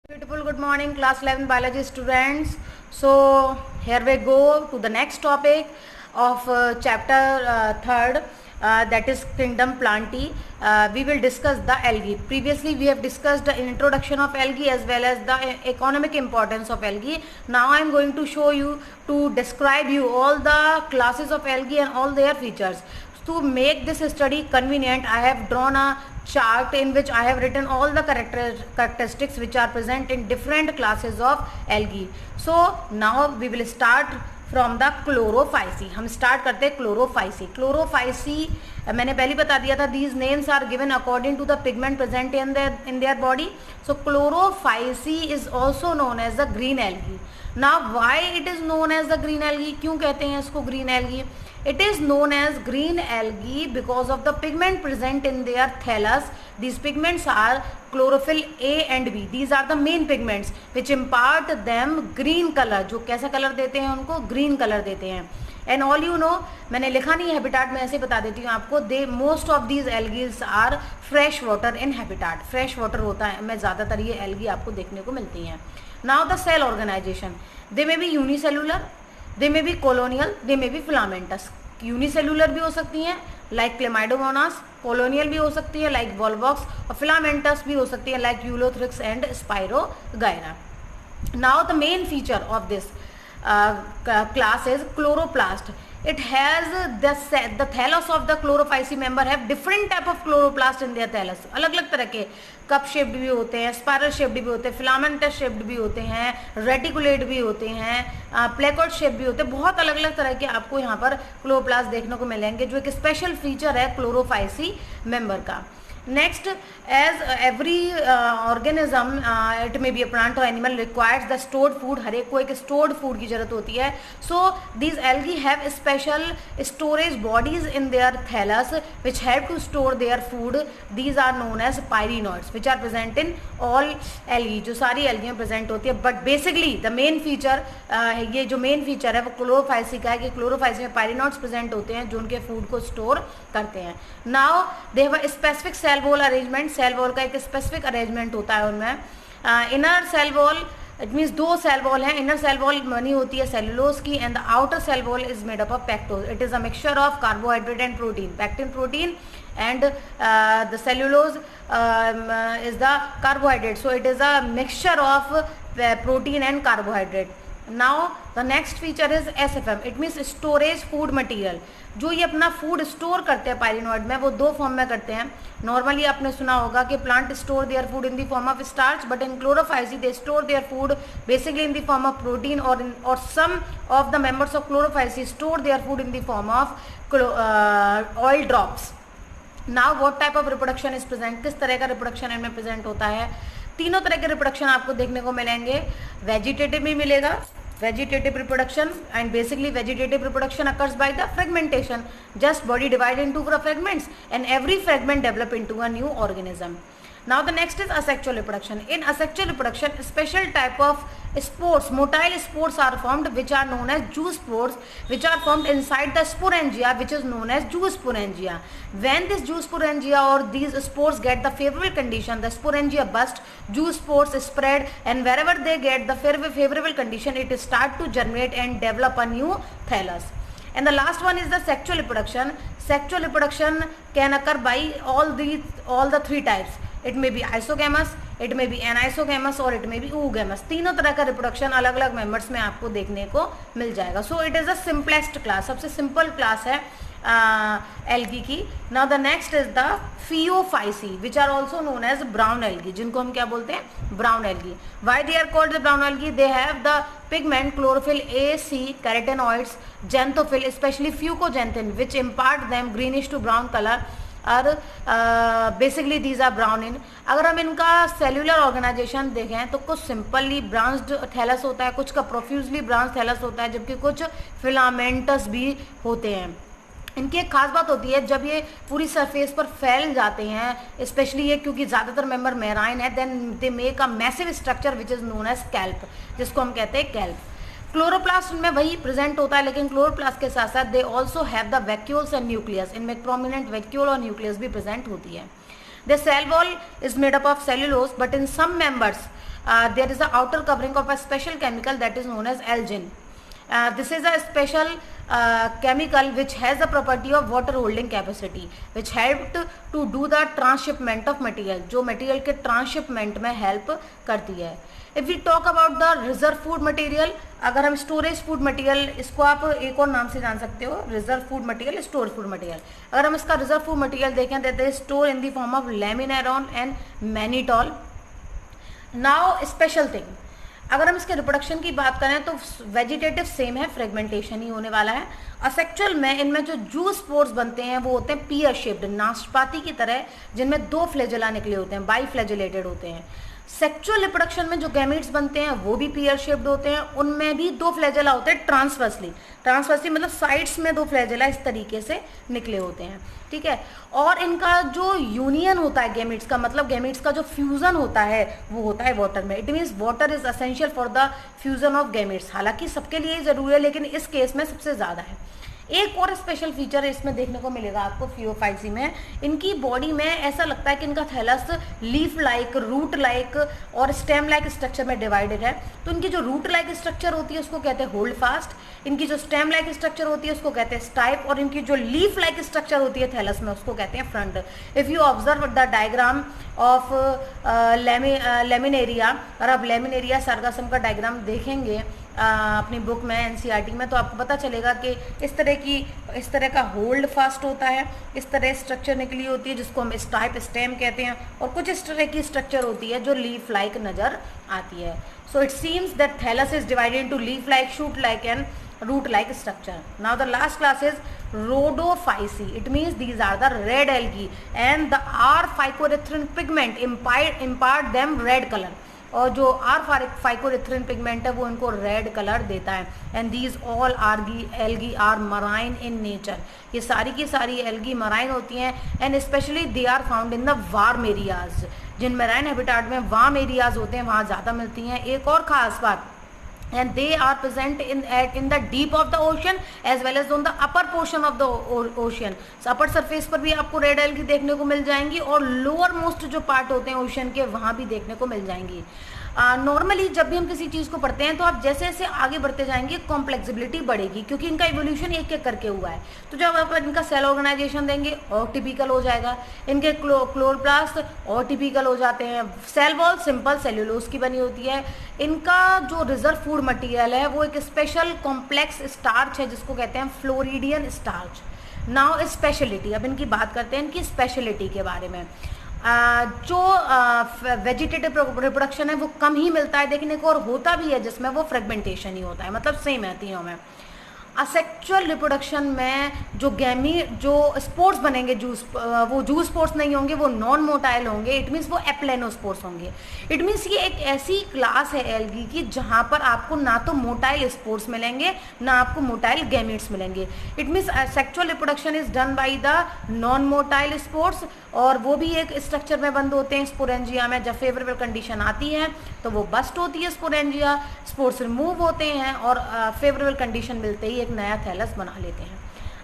Beautiful good morning class 11 biology students. So here we go to the next topic of chapter 3rd, that is kingdom plantae. We will discuss the algae. Previously we have discussed the introduction of algae as well as the economic importance of algae. Now I am going to show you, to describe you all the classes of algae and all their features. To make this study convenient, I have drawn a chart in which I have written all the characteristics which are present in different classes of algae. So now we will start from the chlorophyceae. हम start करते हैं chlorophyceae. Chlorophyceae मैंने पहले बता दिया था, these names are given according to the pigment present in their body. So chlorophyceae is also known as the green algae. Now why it is known as the green algae? क्यों कहते हैं इसको green algae? It is known as green algae because of the pigment present in their thallus. These pigments are chlorophyll A and B. These are the main pigments which impart them green color. जो कैसा colour देते हैं उनको? Green colour देते हैं. And all you know, मैंने लिखा नहीं हैबिटाट में, ऐसे बता देती हूँ आपको. They most of these algae are fresh water in habitat. Fresh water होता है में ज़्यादातर ये एल्गी आपको देखने को मिलती हैं. Now the cell organisation, they may be unicellular, they may be colonial, they may be filamentous. Unicellular भी हो सकती हैं लाइक क्लेमाइडोमोनास, कॉलोनियल भी हो सकती है लाइक वॉल्वॉक्स, और फिलामेंटस भी हो सकती है like Ulothrix and spirogyra. Now the main feature of this class is chloroplast. It has the thallus of the chlorophyceae member have different type of chloroplast in their thallus. अलग अलग तरह के cup shaped भी होते हैं, spiral shaped भी होते हैं, फिलामेंटस शेप्ड भी होते हैं, रेटिकुलेट भी होते हैं, प्लेकॉर्ड शेप भी होते हैं. बहुत अलग अलग तरह के आपको यहाँ पर क्लोरोप्लास्ट देखने को मिलेंगे, जो एक स्पेशल फीचर है क्लोरोफाइसी मेंबर का. Next, as every organism, it may be a plant or animal, requires the stored food. हर एक को एक stored food की जरूरत होती है. So these algae have special storage bodies in their thallus which help to store their food. These are known as pyrenoids which are present in all algae. जो सारी algae में present होती है. But basically the main feature, ये जो main feature है वो chlorophyceae का है कि chlorophyceae में pyrenoids present होते हैं जो उनके food को store करते हैं. Now they have a specific cell wall arrangement. Cell wall का एक स्पेसिफिक अरेंजमेंट होता है उनमें. Inner cell wall, it means दो सेल वॉल है. इनर सेल वॉल बनी होती है सेलुलोज की and the outer cell wall is made up of pectose. It is a mixture of carbohydrate and protein, pectin protein and the cellulose is the carbohydrate. So it is a mixture of protein and carbohydrate. Now the next feature is SFM. It means storage food material. जो ये अपना food store करते हैं पायरिनोइड में, वो दो form में करते हैं. नॉर्मली आपने सुना होगा कि plant store their food in the form of starch, but in Chlorophyceae they store their food basically in the form of protein, और some of the members of Chlorophyceae store their food in the form of oil drops. Now what type of reproduction is present, किस तरह का reproduction इनमें present होता है? तीनों तरह के रिप्रोडक्शन आपको देखने को मिलेंगे. वेजिटेटिव भी मिलेगा, vegetative reproduction, and basically vegetative reproduction occurs by the fragmentation. Just body divided into fragments and every fragment develop into a new organism. Now the next is asexual reproduction. In asexual reproduction, special type of spores, motile spores are formed which are known as zoospores, which are formed inside the sporangia which is known as zoosporangia. When this zoosporangia or these spores get the favorable condition, the sporangia burst, zoospores spread, and wherever they get the favorable condition, it start to germinate and develop a new thallus. And the last one is the sexual reproduction. Sexual reproduction can occur by all the three types. It may be isogamous, it may be anisogamous, और it may be oogamous. तीनों तरह का reproduction अलग अलग members में आपको देखने को मिल जाएगा. So it is the simplest class, सबसे सिंपल क्लास है एल्गी की. Now the next is the Phaeophyceae which are also known as brown algae, जिनको हम क्या बोलते हैं? Brown algae. Why they are called the brown algae? They have the pigment chlorophyll A, C, carotenoids, xanthophyll, especially fucoxanthin which impart them greenish to brown colour, और basically these are brown in. अगर हम इनका cellular organisation देखें तो कुछ simply branched thallus होता है, कुछ का प्रोफ्यूजली ब्रांच थैलस होता है, जबकि कुछ फिलामेंटस भी होते हैं. इनकी एक खास बात होती है, जब ये पूरी सरफेस पर फैल जाते हैं, स्पेशली ये क्योंकि ज़्यादातर मेंबर मेराइन है, then they make a massive structure which is known as kelp, जिसको हम कहते हैं कैल्प. क्लोरोप्लास्ट में वही प्रेजेंट होता है, लेकिन क्लोरोप्लास्ट के साथ साथ they also have the vacuoles and nucleus. इनमें प्रोमिनेंट वैक्यूल और न्यूक्लियस भी प्रेजेंट होती है. The cell wall is made up of cellulose, but in some members there is a outer covering of a special chemical that is known as algin. This is a special chemical which has the property of water holding capacity, which helped to do the transshipment of material, जो material के transshipment में help करती है. If we talk about the reserve food material, अगर हम storage food material, इसको आप एक और नाम से जान सकते हो, reserve food material, storage food material. अगर हम इसका reserve food material देखें, that is stored in the form of laminaron and mannitol. Now special thing, अगर हम इसके रिप्रोडक्शन की बात करें तो वेजिटेटिव सेम है, फ्रेगमेंटेशन ही होने वाला है. असेक्चुअल में इनमें जो जूस स्पोर्स बनते हैं वो होते हैं पियर शेप्ड, नाशपाती की तरह, जिनमें 2 फ्लैजेला निकले होते हैं, बाई फ्लैजेलेटेड होते हैं. सेक्चुअल रिप्रोडक्शन में जो गैमीट्स बनते हैं वो भी पियर शेप्ड होते हैं, उनमें भी 2 फ्लैजेला होते हैं ट्रांसवर्सली. ट्रांसवर्सली मतलब साइड्स में 2 फ्लैजेला इस तरीके से निकले होते हैं, ठीक है. और इनका जो यूनियन होता है गैमीट्स का, मतलब गैमीट्स का जो फ्यूजन होता है वो होता है वाटर में. It means water is essential for the fusion of gametes. हालांकि सबके लिए जरूरी है, लेकिन इस केस में सबसे ज़्यादा है. एक और स्पेशल फीचर इसमें देखने को मिलेगा आपको फियोफाइसी में, इनकी बॉडी में ऐसा लगता है कि इनका thallus leaf like, root like और स्टेम लाइक स्ट्रक्चर में डिवाइडेड है. तो इनकी जो रूट लाइक स्ट्रक्चर होती है उसको कहते हैं होल्ड फास्ट, इनकी जो स्टेम लाइक स्ट्रक्चर होती है उसको कहते हैं स्टाइप, और इनकी जो लीफ लाइक स्ट्रक्चर होती है थैलस में उसको कहते हैं front. If you observe the diagram of laminaria, और आप लेमिनेरिया सर्गासम का डायग्राम देखेंगे अपनी बुक में एनसीईआरटी में, तो आपको पता चलेगा कि इस तरह का होल्ड फास्ट होता है, इस तरह स्ट्रक्चर निकली होती है जिसको हम स्टाइप स्टेम कहते हैं, और कुछ इस तरह की स्ट्रक्चर होती है जो लीफ लाइक नज़र आती है. So it seems that thallus is divided into leaf like, shoot like and root like structure. Now the last class is rhodophysi. It means these are the red algae and the R phycoerythrin pigment impart them red color. और जो R phycoerythrin pigment है वो इनको red colour देता है. And these all algae are marine in nature. ये सारी की सारी एल्गी मराइन होती हैं, and specially they are found in the warm areas. जिन मराइन हैबिटाट में वार्म एरियाज होते हैं वहाँ ज़्यादा मिलती हैं. एक और ख़ास बात, and they are present in the deep of the ocean as well as on the upper portion of the ocean. So upper surface पर भी आपको रेड एल्गी देखने को मिल जाएंगी, और लोअर मोस्ट जो पार्ट होते हैं ओशन के वहाँ भी देखने को मिल जाएंगी. नॉर्मली जब भी हम किसी चीज़ को पढ़ते हैं तो आप जैसे जैसे आगे बढ़ते जाएंगे कॉम्प्लेक्सिबिलिटी बढ़ेगी, क्योंकि इनका इवोल्यूशन एक एक करके हुआ है. तो जब आप इनका सेल ऑर्गेनाइजेशन देंगे और टिपिकल हो जाएगा, इनके क्लोरोप्लास्ट और टिपिकल हो जाते हैं. सेल वॉल सिंपल सेल्यूलोज की बनी होती है. इनका जो रिजर्व फूड मटेरियल है वो एक स्पेशल कॉम्प्लेक्स स्टार्च है जिसको कहते हैं फ्लोरिडियन स्टार्च. नाउ स्पेशलिटी, अब इनकी बात करते हैं इनकी स्पेशलिटी के बारे में. जो वेजिटेटिव रिप्रोडक्शन है वो कम ही मिलता है, लेकिन एक और होता भी है जिसमें वो फ्रेगमेंटेशन ही होता है, मतलब सेम है तीनों में. असेक्चुअल रिप्रोडक्शन में जो स्पोर्स बनेंगे वो जूस स्पोर्स नहीं होंगे, वो नॉन मोटाइल होंगे. इट मीन्स वो एप्लेनोस्पोर्स होंगे. इट मीन्स ये एक ऐसी क्लास है एल्गी की जहाँ पर आपको ना तो मोटाइल स्पोर्स मिलेंगे ना आपको मोटाइल गैमीट्स मिलेंगे. It means sexual reproduction is done by the non motile spores, और वो भी एक स्ट्रक्चर में बंद होते हैं स्पोरेंजिया में. जब फेवरेबल कंडीशन आती है तो वो बस्ट होती है स्पोरेंजिया, स्पोर्स रिमूव होते हैं और फेवरेबल कंडीशन मिलते ही एक नया थैलस बना लेते हैं.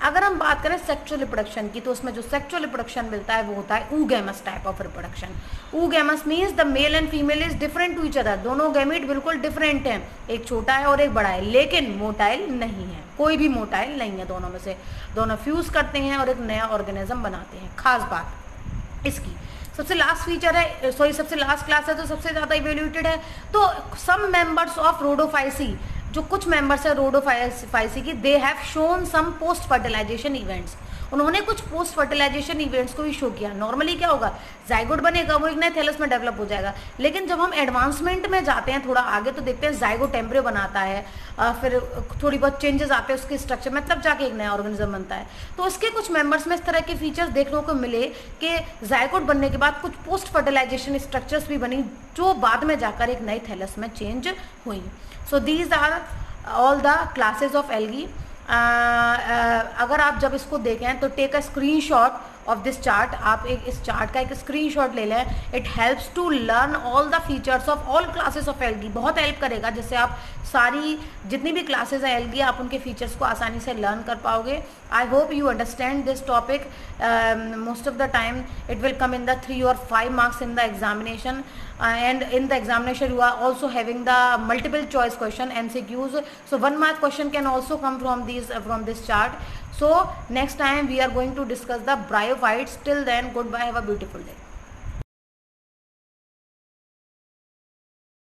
अगर हम बात करें सेक्चुअल रिप्रोडक्शन की, तो उसमें जो सेक्चुअल रिप्रोडक्शन मिलता है वो होता है oogamous type of reproduction. oogamous means the male and female is different to each other. दोनों गैमीट बिल्कुल डिफरेंट हैं, एक छोटा है और एक बड़ा है, लेकिन मोटाइल नहीं है. कोई भी मोटाइल नहीं है दोनों में से. दोनों फ्यूज करते हैं और एक नया ऑर्गेनिज्म बनाते हैं. खास बात इसकी सबसे लास्ट फीचर है, सबसे लास्ट क्लास है तो सबसे ज़्यादा इवेल्यूएटेड है. तो सम मेंबर्स ऑफ रोडोफाइसी, जो कुछ मेंबर्स है रोडोफाइसी की, they have shown some post fertilisation events. उन्होंने कुछ पोस्ट फर्टिलाइजेशन इवेंट्स को भी शो किया. नॉर्मली क्या होगा, जाइगोट बनेगा, वो एक नए थैलस में डेवलप हो जाएगा. लेकिन जब हम एडवांसमेंट में जाते हैं थोड़ा आगे तो देखते हैं जाइगोट एम्ब्रियो बनाता है, फिर थोड़ी बहुत चेंजेस आते हैं उसके स्ट्रक्चर में, तब जाके एक नया ऑर्गेनिज्म बनता है. तो उसके कुछ मेंबर्स में इस तरह के फीचर्स देखने को मिले कि जाइगोट बनने के बाद कुछ पोस्ट फर्टिलाइजेशन स्ट्रक्चर्स भी बनी जो बाद में जाकर एक नए थैलस में चेंज हुई. So these are all the classes of algae. अगर आप जब इसको देखें तो take a screenshot of this chart. आप एक इस चार्ट का एक स्क्रीनशॉट ले लें. It helps to learn all the features of all classes of algae. बहुत हेल्प करेगा, जिससे आप सारी जितनी भी क्लासेस हैं एल्गी आप उनके फीचर्स को आसानी से लर्न कर पाओगे. I hope you understand this topic. Most of the time it will come in the 3 or 5 marks in the examination, and in the examination you are also having the multiple choice question MCQs. So 1 mark question can also come from this chart. So next time we are going to discuss the bryophytes. Till then, goodbye, have a beautiful day.